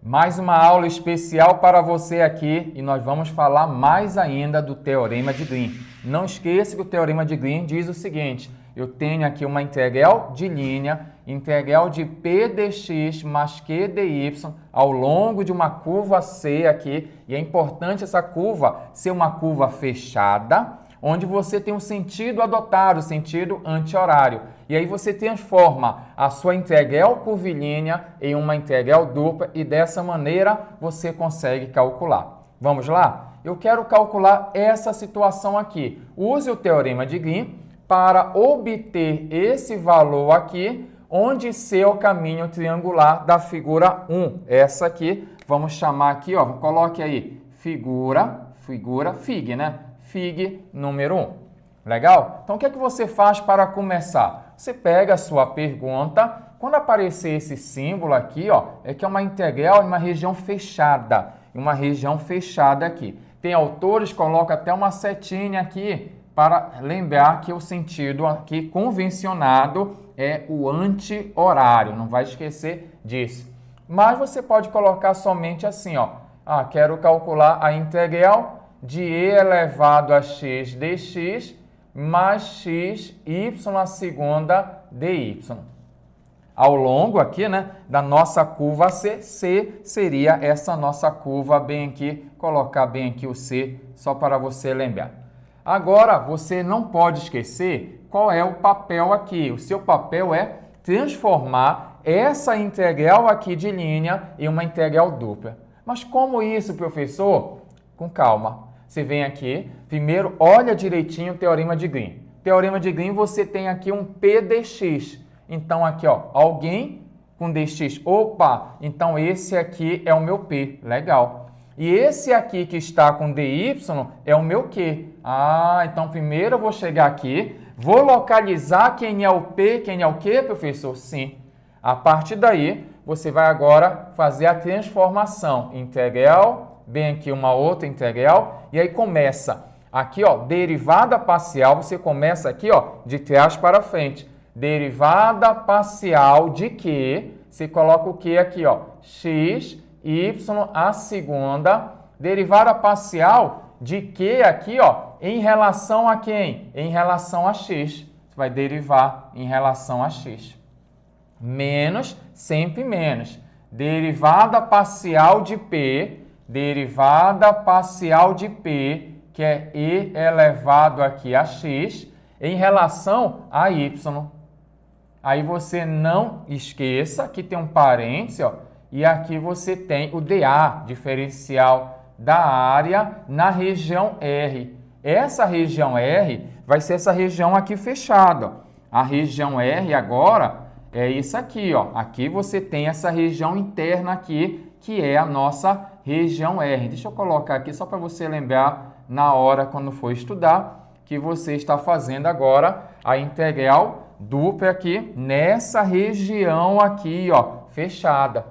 Mais uma aula especial para você aqui e nós vamos falar mais ainda do Teorema de Green. Não esqueça que o Teorema de Green diz o seguinte: eu tenho aqui uma integral de linha, integral de p dx mais q dy ao longo de uma curva C aqui, e é importante essa curva ser uma curva fechada, onde você tem um sentido adotado, o sentido anti-horário. E aí você transforma a sua integral curvilínea em uma integral dupla e dessa maneira você consegue calcular. Vamos lá? Eu quero calcular essa situação aqui. Use o Teorema de Green para obter esse valor aqui, onde C é o caminho triangular da figura 1. Essa aqui, vamos chamar aqui, ó, coloque aí, Fig, né? Fig número 1. Legal? Então, o que é que você faz para começar? Você pega a sua pergunta, quando aparecer esse símbolo aqui, ó, é que é uma integral em uma região fechada. Uma região fechada aqui. Tem autores que colocam até uma setinha aqui para lembrar que o sentido aqui convencionado é o anti-horário. Não vai esquecer disso. Mas você pode colocar somente assim, ó. Quero calcular a integral de e elevado a x dx mais x y a segunda dy. Ao longo aqui, né, da nossa curva C, C seria essa nossa curva bem aqui, colocar bem aqui o C, só para você lembrar. Agora, você não pode esquecer qual é o papel aqui. O seu papel é transformar essa integral aqui de linha em uma integral dupla. Mas como isso, professor? Com calma. Você vem aqui, primeiro olha direitinho o Teorema de Green. Teorema de Green você tem aqui um p dx. Então aqui, ó, alguém com dx. Opa, então esse aqui é o meu p. Legal. E esse aqui que está com dy é o meu q. Então primeiro eu vou chegar aqui, vou localizar quem é o p, quem é o q, professor? Sim. A partir daí, você vai agora fazer a transformação. Integral, bem aqui uma outra integral, e aí começa aqui, ó, derivada parcial, você começa aqui, ó, de trás para frente. Derivada parcial de Q, você coloca o Q aqui, ó, x, y a segunda, derivada parcial de Q aqui, ó, em relação a quem? Em relação a x. Você vai derivar em relação a x. Menos, sempre menos. Derivada parcial de P, derivada parcial de P, que é e elevado aqui a x, em relação a y. Aí você não esqueça que tem um parêntese, ó, e aqui você tem o dA, diferencial da área na região R. Essa região R vai ser essa região aqui fechada, ó. A região R agora é isso aqui, ó. Aqui você tem essa região interna aqui, que é a nossa região R. Deixa eu colocar aqui só para você lembrar na hora quando for estudar que você está fazendo agora a integral dupla aqui nessa região aqui, ó, fechada.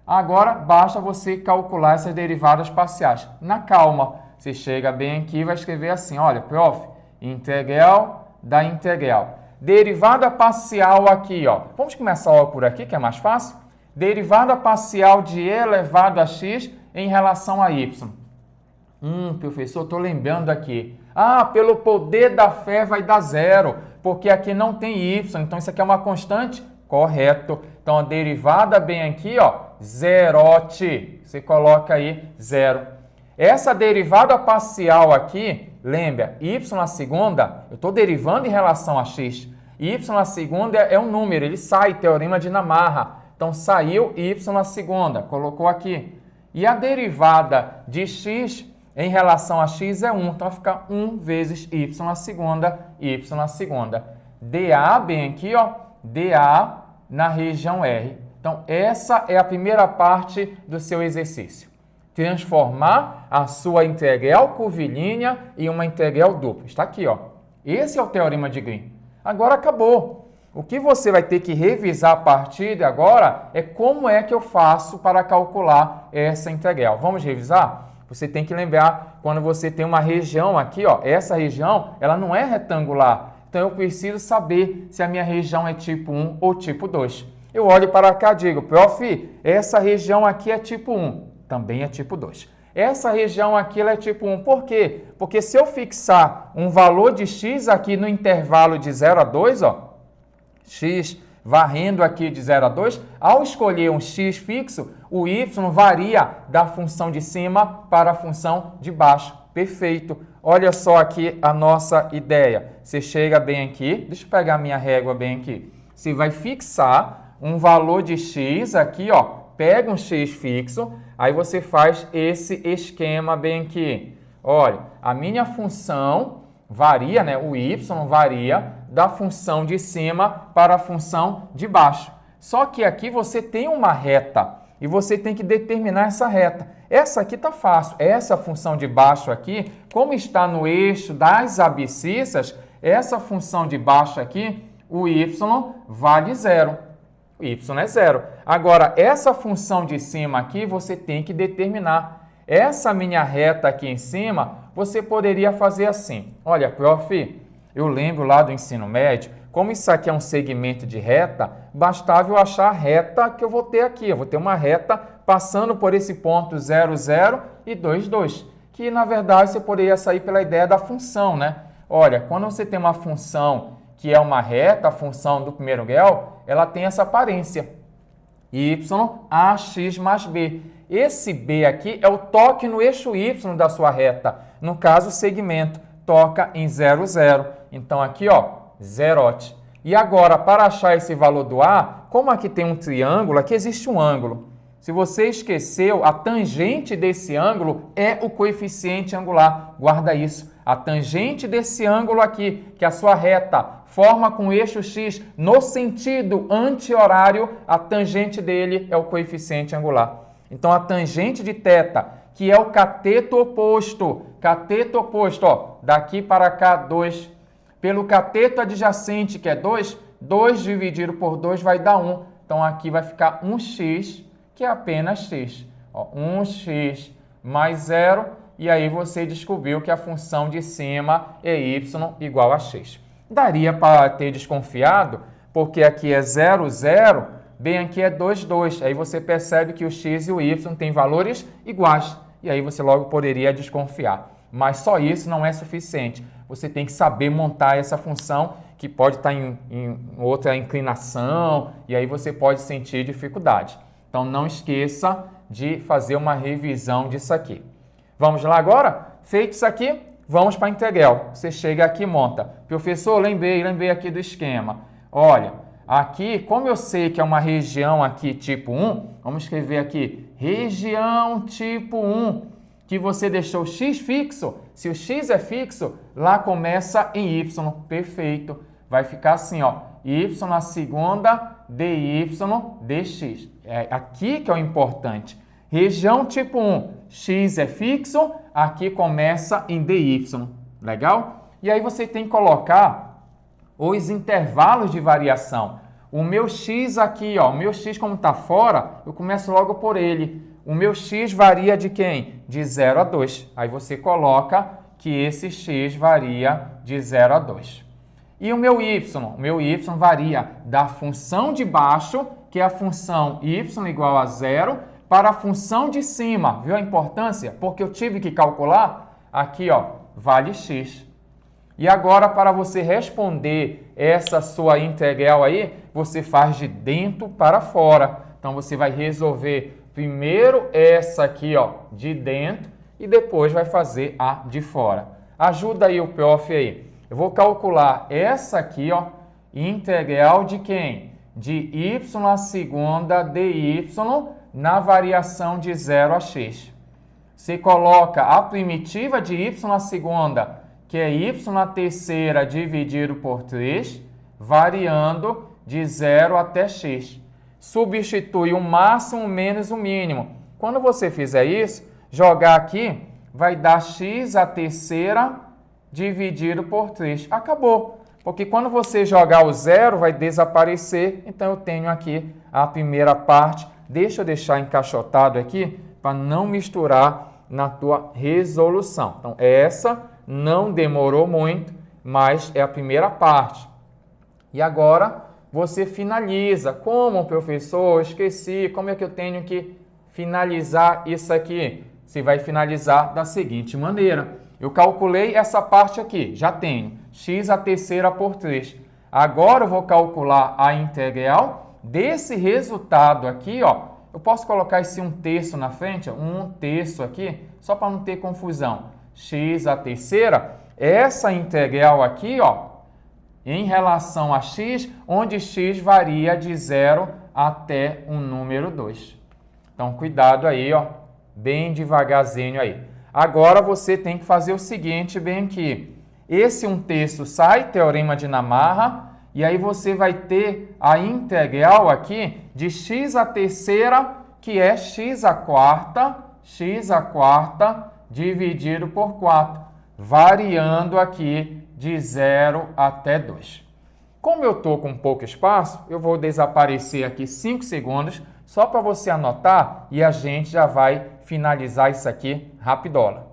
Agora basta você calcular essas derivadas parciais. Na calma, você chega bem aqui e vai escrever assim, olha, prof, integral da integral. Derivada parcial aqui, ó. Vamos começar logo por aqui, que é mais fácil. Derivada parcial de e elevado a x em relação a y. Professor, estou lembrando aqui. Pelo poder da fé vai dar zero, porque aqui não tem y, então isso aqui é uma constante? Correto. Então, a derivada bem aqui, ó, zerote. Você coloca aí zero. Essa derivada parcial aqui, lembra, y na segunda, eu estou derivando em relação a x. Y na segunda é um número, ele sai, teorema de Namarra. Então, saiu y na segunda, colocou aqui. E a derivada de x em relação a x é 1. Então, vai ficar 1 vezes y na segunda, y na segunda. dA, bem aqui, ó, dA na região R. Então, essa é a primeira parte do seu exercício. Transformar a sua integral curvilínea em uma integral dupla. Está aqui, ó. Esse é o Teorema de Green. Agora acabou. O que você vai ter que revisar a partir de agora é como é que eu faço para calcular essa integral. Vamos revisar? Você tem que lembrar, quando você tem uma região aqui, ó, essa região, ela não é retangular. Então, eu preciso saber se a minha região é tipo 1 ou tipo 2. Eu olho para cá e digo, prof, essa região aqui é tipo 1, também é tipo 2. Essa região aqui ela é tipo 1, por quê? Porque se eu fixar um valor de x aqui no intervalo de 0 a 2, ó, x varrendo aqui de 0 a 2, ao escolher um x fixo, o y varia da função de cima para a função de baixo. Perfeito. Olha só aqui a nossa ideia. Você chega bem aqui, deixa eu pegar minha régua bem aqui. Você vai fixar um valor de x aqui, ó, pega um x fixo, aí você faz esse esquema bem aqui. Olha, a minha função varia, né? O y varia da função de cima para a função de baixo. Só que aqui você tem uma reta e você tem que determinar essa reta. Essa aqui tá fácil. Essa função de baixo aqui, como está no eixo das abscissas, essa função de baixo aqui, o y vale 0. O y é 0. Agora, essa função de cima aqui, você tem que determinar. Essa minha reta aqui em cima, você poderia fazer assim. Olha, prof, eu lembro lá do ensino médio, como isso aqui é um segmento de reta, bastava eu achar a reta que eu vou ter aqui. Eu vou ter uma reta passando por esse ponto 0, 0 e 2, 2. Que, na verdade, você poderia sair pela ideia da função, né? Olha, quando você tem uma função que é uma reta, a função do primeiro grau, ela tem essa aparência. Y, AX mais B. Esse B aqui é o toque no eixo Y da sua reta. No caso, o segmento toca em 0, 0. Então, aqui, ó, zerote. E agora, para achar esse valor do A, como aqui tem um triângulo, aqui existe um ângulo. Se você esqueceu, a tangente desse ângulo é o coeficiente angular. Guarda isso. A tangente desse ângulo aqui, que a sua reta forma com o eixo X no sentido anti-horário, a tangente dele é o coeficiente angular. Então, a tangente de θ, que é o cateto oposto, ó, daqui para cá, 2. Pelo cateto adjacente, que é 2, 2 dividido por 2 vai dar 1. Então, aqui vai ficar 1x, que é apenas x. Ó, 1x mais 0, e aí você descobriu que a função de cima é y igual a x. Daria para ter desconfiado, porque aqui é 0, 0, bem aqui é 2, 2. Aí você percebe que o x e o y têm valores iguais, e aí você logo poderia desconfiar. Mas só isso não é suficiente. Você tem que saber montar essa função, que pode estar em outra inclinação, e aí você pode sentir dificuldade. Então, não esqueça de fazer uma revisão disso aqui. Vamos lá agora? Feito isso aqui, vamos para a integral. Você chega aqui e monta. Professor, lembrei aqui do esquema. Olha, aqui, como eu sei que é uma região aqui tipo 1, vamos escrever aqui, região tipo 1, que você deixou x fixo. Se o x é fixo, lá começa em y. Perfeito. Vai ficar assim, ó, y na segunda, dy, dx. É aqui que é o importante. Região tipo 1, x é fixo, aqui começa em dy. Legal? E aí você tem que colocar os intervalos de variação. O meu x aqui, ó, o meu x como está fora, eu começo logo por ele. O meu x varia de quem? De 0 a 2. Aí você coloca que esse x varia de 0 a 2. E o meu y? O meu y varia da função de baixo, que é a função y igual a 0, para a função de cima. Viu a importância? Porque eu tive que calcular aqui, ó, vale x. E agora, para você responder essa sua integral aí, você faz de dentro para fora. Então, você vai resolver primeiro essa aqui, ó, de dentro, e depois vai fazer a de fora. Ajuda aí o prof aí. Eu vou calcular essa aqui, ó, integral de quem? De y à segunda dy na variação de 0 a x. Você coloca a primitiva de y à segunda, que é y à terceira dividido por 3, variando de 0 até x. Substitui o máximo menos o mínimo. Quando você fizer isso, jogar aqui, vai dar x à terceira dividido por 3. Acabou. Porque quando você jogar o zero, vai desaparecer. Então, eu tenho aqui a primeira parte. Deixa eu deixar encaixotado aqui para não misturar na tua resolução. Então, essa não demorou muito, mas é a primeira parte. E agora, você finaliza. Como, professor? Eu esqueci. Como é que eu tenho que finalizar isso aqui? Você vai finalizar da seguinte maneira. Eu calculei essa parte aqui, já tenho x à terceira por 3. Agora eu vou calcular a integral desse resultado aqui, ó. Eu posso colocar esse 1/3 na frente, ó, 1/3 aqui, só para não ter confusão. X à terceira, essa integral aqui, ó, em relação a x, onde x varia de 0 até o número 2. Então, cuidado aí, ó, bem devagarzinho aí. Agora, você tem que fazer o seguinte bem aqui. Esse 1/3 sai, teorema de Namarra, e aí você vai ter a integral aqui de x à terceira, que é x à quarta dividido por 4, variando aqui de 0 até 2. Como eu estou com pouco espaço, eu vou desaparecer aqui 5 segundos, só para você anotar e a gente já vai finalizar isso aqui rapidola.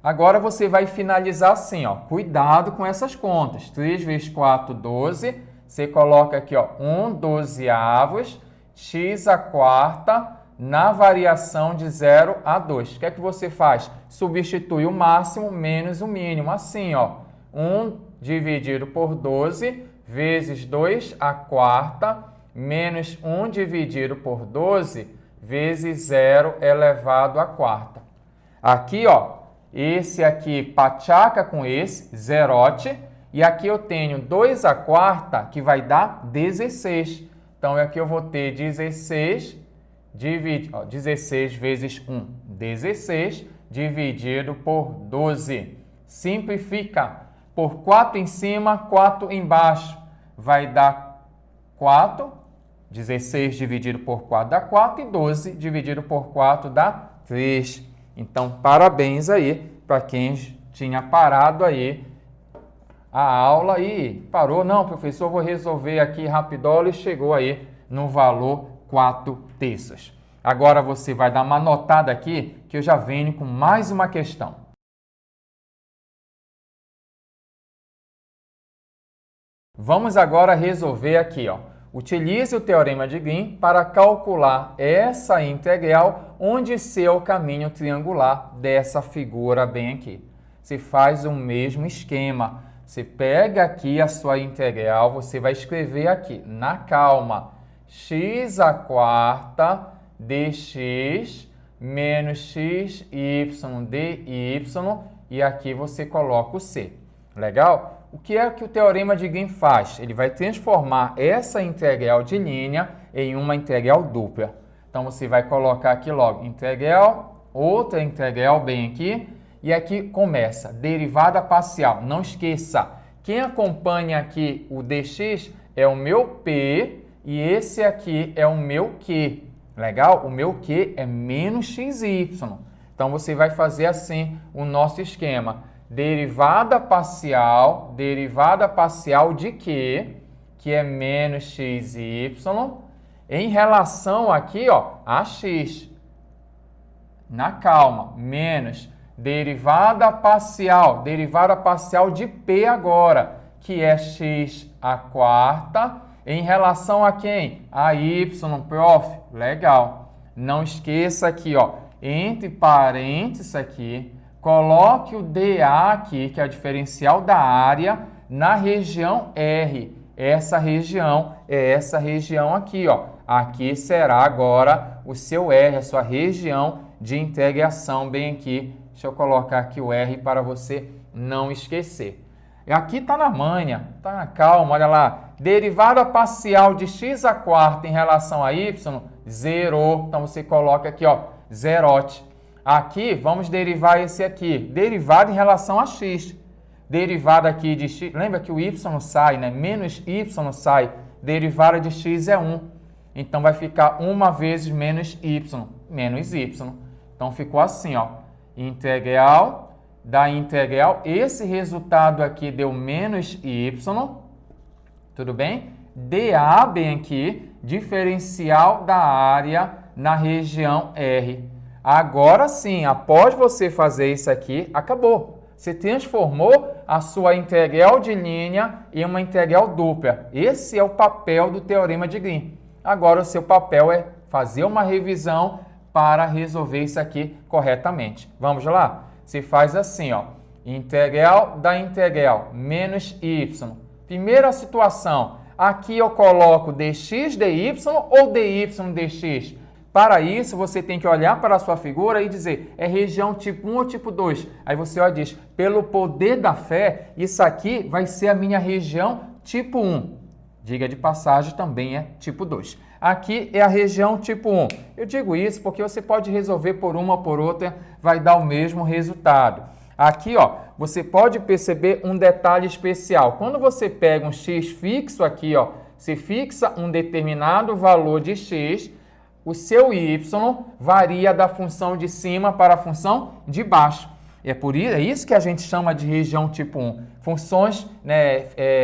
Agora você vai finalizar assim, ó. Cuidado com essas contas. 3 vezes 4, 12. Você coloca aqui, ó, 1/12, x à quarta, na variação de 0 a 2. O que é que você faz? Substitui o máximo menos o mínimo. Assim, ó. 1 dividido por 12 vezes 2 à quarta menos 1 dividido por 12 vezes 0 elevado à quarta. Aqui, ó, esse aqui pachaca com esse, zerote, e aqui eu tenho 2 à quarta, que vai dar 16. Então, aqui eu vou ter 16, 16 vezes 1, 16, dividido por 12. Simplifica. Por 4 em cima, 4 embaixo. Vai dar 4. 16 dividido por 4 dá 4 e 12 dividido por 4 dá 3. Então, parabéns aí para quem tinha parado aí a aula e parou. Não, professor, vou resolver aqui rapidola e chegou aí no valor 4/3. Agora você vai dar uma notada aqui que eu já venho com mais uma questão. Vamos agora resolver aqui, ó. Utilize o teorema de Green para calcular essa integral onde C é o caminho triangular dessa figura bem aqui. Você faz o mesmo esquema. Você pega aqui a sua integral, você vai escrever aqui, na calma, x à quarta dx menos xy dy, e aqui você coloca o C. Legal? O que é que o teorema de Green faz? Ele vai transformar essa integral de linha em uma integral dupla. Então, você vai colocar aqui logo integral, outra integral bem aqui, e aqui começa derivada parcial. Não esqueça, quem acompanha aqui o dx é o meu P e esse aqui é o meu Q. Legal? O meu Q é menos xy. Então, você vai fazer assim o nosso esquema. Derivada parcial de Q, que é menos xy, em relação aqui, ó, a x. Na calma, menos derivada parcial de P agora, que é x à quarta, em relação a quem? A y, prof. Legal. Não esqueça aqui, ó, entre parênteses aqui, coloque o dA aqui, que é o diferencial da área, na região R. Essa região é essa região aqui, ó. Aqui será agora o seu R, a sua região de integração bem aqui. Deixa eu colocar aqui o R para você não esquecer. Aqui está na manha, tá na calma, olha lá. Derivada parcial de x à quarta em relação a y, zero. Então, você coloca aqui, ó, zerote. Aqui, vamos derivar esse aqui, derivada em relação a x. Derivada aqui de x, lembra que o y sai, né? Menos y sai, derivada de x é 1. Então, vai ficar 1 vezes menos y, menos y. Então, ficou assim, ó, integral da integral. Esse resultado aqui deu menos y, tudo bem? dA bem aqui, diferencial da área na região R. Agora sim, após você fazer isso aqui, acabou. Você transformou a sua integral de linha em uma integral dupla. Esse é o papel do teorema de Green. Agora, o seu papel é fazer uma revisão para resolver isso aqui corretamente. Vamos lá? Você faz assim, ó. Integral da integral menos y. Primeira situação. Aqui eu coloco dx dy ou dy dx. Para isso, você tem que olhar para a sua figura e dizer, é região tipo 1 ou tipo 2? Aí você ó, diz, pelo poder da fé, isso aqui vai ser a minha região tipo 1. Diga de passagem, também é tipo 2. Aqui é a região tipo 1. Eu digo isso porque você pode resolver por uma ou por outra, vai dar o mesmo resultado. Aqui, ó, você pode perceber um detalhe especial. Quando você pega um x fixo aqui, ó, você fixa um determinado valor de x, o seu y varia da função de cima para a função de baixo. É isso que a gente chama de região tipo 1. Funções,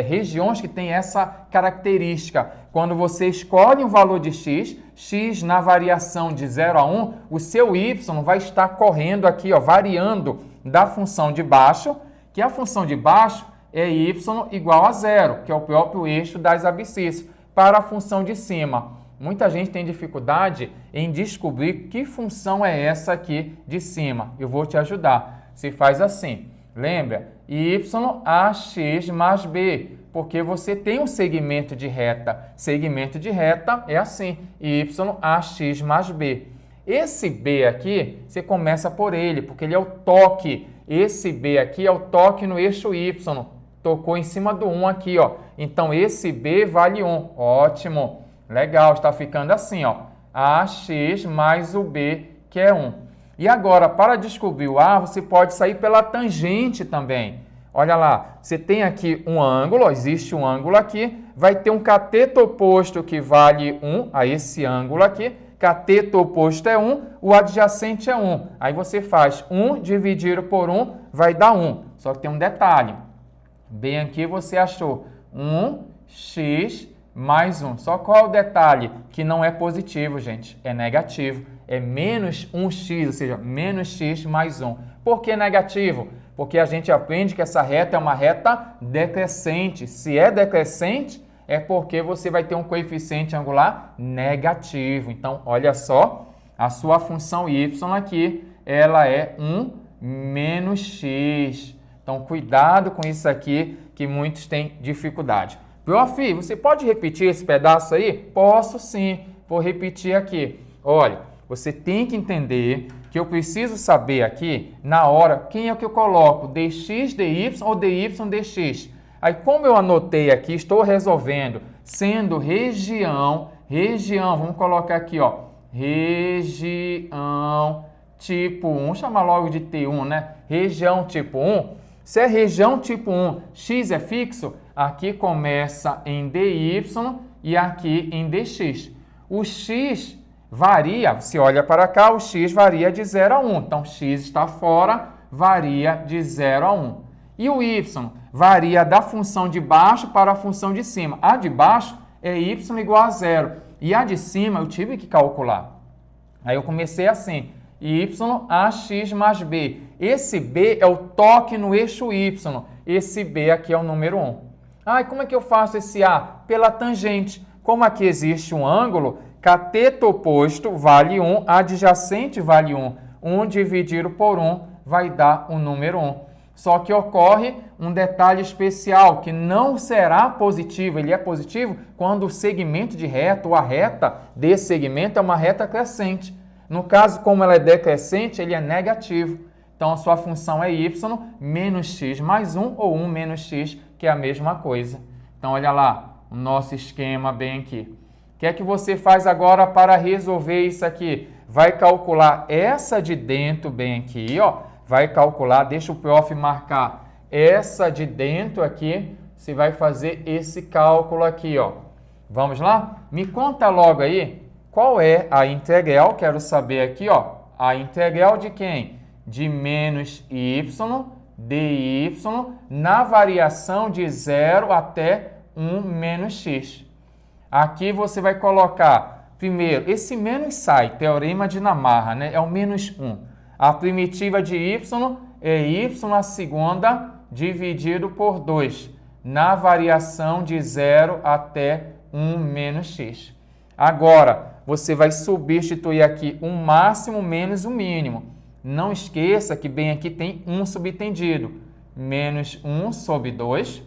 regiões que têm essa característica. Quando você escolhe um valor de x na variação de 0 a 1, o seu y vai estar correndo aqui, ó, variando da função de baixo, que a função de baixo é y igual a 0, que é o próprio eixo das abscissas, para a função de cima. Muita gente tem dificuldade em descobrir que função é essa aqui de cima. Eu vou te ajudar. Você faz assim, lembra? YAX mais B, porque você tem um segmento de reta. Segmento de reta é assim, YAX mais B. Esse B aqui, você começa por ele, porque ele é o toque. Esse B aqui é o toque no eixo Y. Tocou em cima do 1 aqui, ó. Então, esse B vale 1. Ótimo. Legal, está ficando assim, ó. AX mais o B, que é 1. E agora, para descobrir o A, você pode sair pela tangente também. Olha lá, você tem aqui um ângulo, existe um ângulo aqui, vai ter um cateto oposto que vale 1 a esse ângulo aqui. Cateto oposto é 1, o adjacente é 1. Aí você faz 1 dividido por 1, vai dar 1. Só que tem um detalhe. Bem aqui você achou 1x mais 1. Só qual é o detalhe? Que não é positivo, gente. É negativo. É menos 1x, ou seja, menos x mais 1. Por que negativo? Porque a gente aprende que essa reta é uma reta decrescente. Se é decrescente, é porque você vai ter um coeficiente angular negativo. Então, olha só, a sua função y aqui, ela é 1 menos x. Então, cuidado com isso aqui, que muitos têm dificuldade. Prof, você pode repetir esse pedaço aí? Posso sim, vou repetir aqui. Olha, você tem que entender que eu preciso saber aqui, na hora, quem é que eu coloco? dx dy ou dy dx? Aí, como eu anotei aqui, estou resolvendo, sendo região, vamos colocar aqui, ó, região tipo 1, vamos chamar logo de T1, né? Região tipo 1. Se é região tipo 1, x é fixo, aqui começa em dy e aqui em dx. O x varia, se olha para cá, o x varia de 0 a 1. Então, x está fora, varia de 0 a 1. E o y varia da função de baixo para a função de cima. A de baixo é y igual a 0. E a de cima eu tive que calcular. Aí eu comecei assim, YAX mais B. Esse B é o toque no eixo Y. Esse B aqui é o número 1. Ah, e como é que eu faço esse A? Pela tangente. Como aqui existe um ângulo, cateto oposto vale 1, adjacente vale 1. 1 dividido por 1 vai dar o número 1. Só que ocorre um detalhe especial, que não será positivo. Ele é positivo quando o segmento de reta, ou a reta desse segmento, é uma reta crescente. No caso, como ela é decrescente, ele é negativo. Então, a sua função é y menos x mais 1 ou 1 menos x, que é a mesma coisa. Então, olha lá, o nosso esquema bem aqui. O que é que você faz agora para resolver isso aqui? Vai calcular essa de dentro bem aqui, ó. Vai calcular, deixa o prof marcar essa de dentro aqui. Você vai fazer esse cálculo aqui, ó. Vamos lá? Me conta logo aí. Qual é a integral? Quero saber aqui, ó, a integral de quem? De menos y dy na variação de 0 até 1 menos x. Aqui você vai colocar, primeiro, esse menos sai, teorema de Namarra, né? É o menos 1. A primitiva de y é y à segunda dividido por 2, na variação de 0 até 1 menos x. Agora, você vai substituir aqui o máximo menos o mínimo. Não esqueça que bem aqui tem 1 subtendido. Menos 1 sobre 2.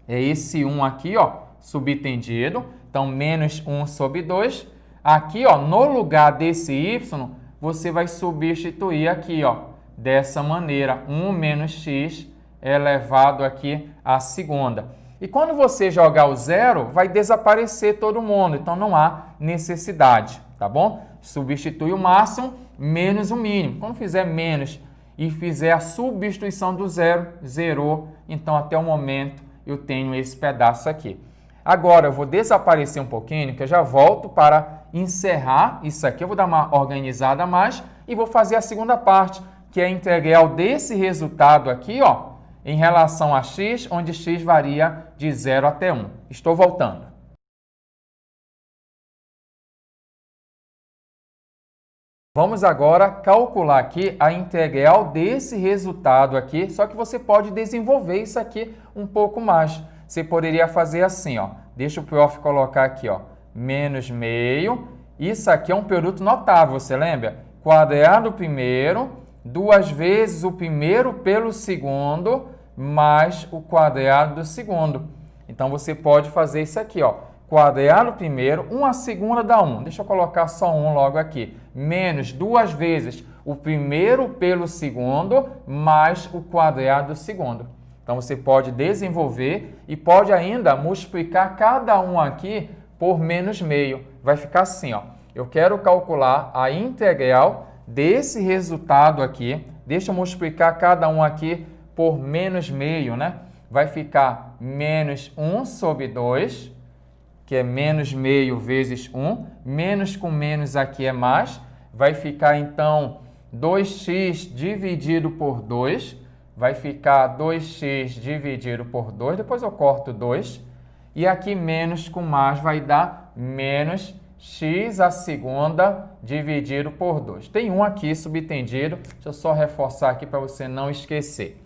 É esse 1 aqui, ó, subtendido. Então, menos 1 sobre 2. Aqui, ó, no lugar desse y, você vai substituir aqui, ó, dessa maneira. 1 menos x elevado aqui à segunda. E quando você jogar o zero, vai desaparecer todo mundo. Então, não há necessidade, tá bom? Substitui o máximo menos o mínimo. Quando fizer menos e fizer a substituição do zero, zerou. Então, até o momento, eu tenho esse pedaço aqui. Agora, eu vou desaparecer um pouquinho, que eu já volto para encerrar isso aqui. Eu vou dar uma organizada a mais e vou fazer a segunda parte, que é a integral desse resultado aqui, ó, em relação a x, onde x varia de 0 até 1. Estou voltando. Vamos agora calcular aqui a integral desse resultado aqui, só que você pode desenvolver isso aqui um pouco mais. Você poderia fazer assim, ó. Deixa o prof colocar aqui, ó, menos meio. Isso aqui é um produto notável, você lembra? Quadrado primeiro, 2 vezes o primeiro pelo segundo, mais o quadrado do segundo. Então, você pode fazer isso aqui, ó. Quadrado primeiro, 1 à segunda dá 1. Deixa eu colocar só 1 logo aqui. Menos 2 vezes o primeiro pelo segundo, mais o quadrado do segundo. Então, você pode desenvolver e pode ainda multiplicar cada um aqui por menos meio. Vai ficar assim, ó. Eu quero calcular a integral desse resultado aqui. Deixa eu multiplicar cada um aqui por menos meio, né? Vai ficar menos 1 sobre 2, que é menos meio vezes 1. Menos com menos aqui é mais. Vai ficar, então, 2x dividido por 2. Vai ficar 2x dividido por 2. Depois eu corto 2. E aqui menos com mais vai dar menos x à segunda dividido por 2. Tem um aqui subtendido. Deixa eu só reforçar aqui para você não esquecer.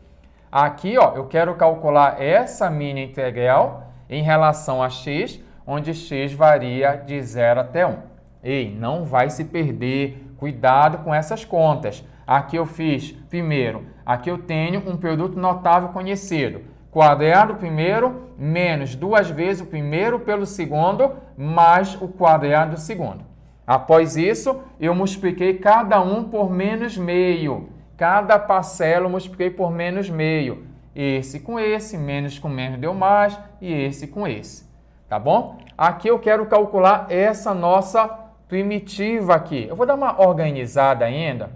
Aqui, ó, eu quero calcular essa minha integral em relação a x, onde x varia de 0 até 1. Ei, não vai se perder. Cuidado com essas contas. Aqui eu fiz, primeiro, aqui eu tenho um produto notável conhecido. Quadrado primeiro, menos 2 vezes o primeiro pelo segundo, mais o quadrado do segundo. Após isso, eu multipliquei cada um por menos meio. Cada parcela eu multipliquei por menos meio. Esse com esse, menos com menos deu mais, e esse com esse. Tá bom? Aqui eu quero calcular essa nossa primitiva aqui. Eu vou dar uma organizada ainda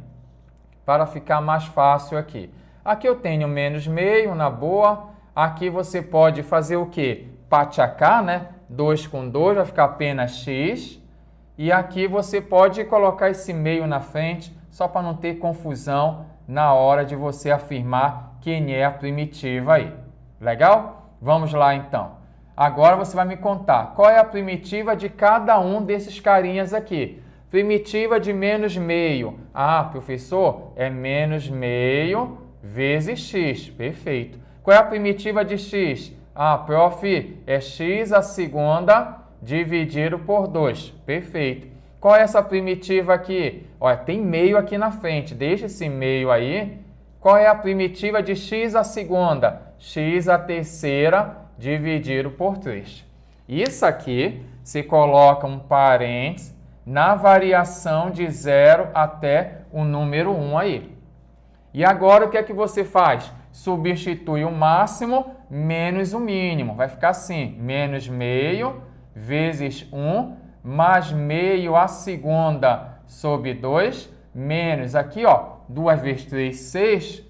para ficar mais fácil aqui. Aqui eu tenho menos meio, na boa. Aqui você pode fazer o quê? Pachacar, né? 2 com 2 vai ficar apenas x. E aqui você pode colocar esse meio na frente, só para não ter confusão na hora de você afirmar quem é a primitiva aí. Legal? Vamos lá então. Agora você vai me contar qual é a primitiva de cada um desses carinhas aqui. Primitiva de menos meio. Ah, professor, é menos meio vezes x. Perfeito. Qual é a primitiva de x? Ah, prof, é x à segunda dividido por 2. Perfeito. Qual é essa primitiva aqui? Olha, tem meio aqui na frente. Deixa esse meio aí. Qual é a primitiva de x à segunda? X à terceira dividido por 3. Isso aqui, se coloca um parênteses na variação de 0 até o número 1 aí. E agora, o que é que você faz? Substitui o máximo menos o mínimo. Vai ficar assim, menos meio vezes 1, mais meio à segunda sobre 2, menos aqui, ó, 2 vezes 3, 6,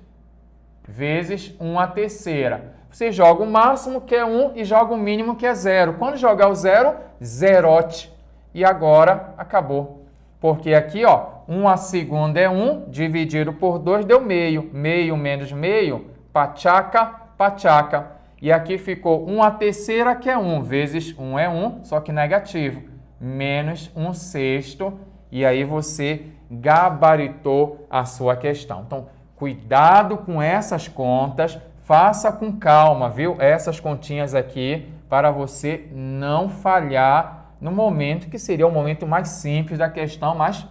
vezes 1 à terceira. Você joga o máximo, que é 1, e joga o mínimo, que é 0. Quando jogar o 0, zerote. E agora, acabou. Porque aqui, ó, 1 à segunda é 1, dividido por 2 deu meio. Meio menos meio, pachaca, pachaca. E aqui ficou 1 à terceira, que é 1, vezes 1 é 1, só que negativo. Menos 1/6. E aí você gabaritou a sua questão. Então, Cuidado com essas contas, faça com calma, viu? Essas continhas aqui para você não falhar no momento que seria o momento mais simples da questão, mas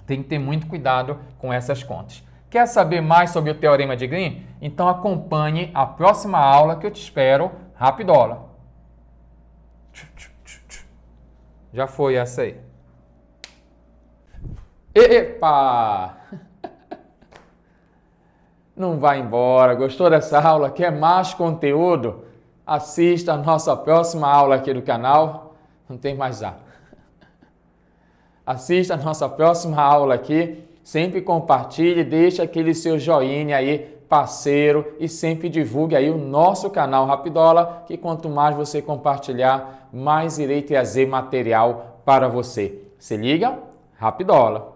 tem que ter muito cuidado com essas contas. Quer saber mais sobre o Teorema de Green? Então acompanhe a próxima aula que eu te espero. Rapidola! Já foi essa aí. Epa! Não vai embora. Gostou dessa aula? Quer mais conteúdo? Assista a nossa próxima aula aqui do canal. Não tem mais A. Assista a nossa próxima aula aqui. Sempre compartilhe, deixe aquele seu joinha aí, parceiro, e sempre divulgue aí o nosso canal Rapidola, que quanto mais você compartilhar, mais irei trazer material para você. Se liga? Rapidola!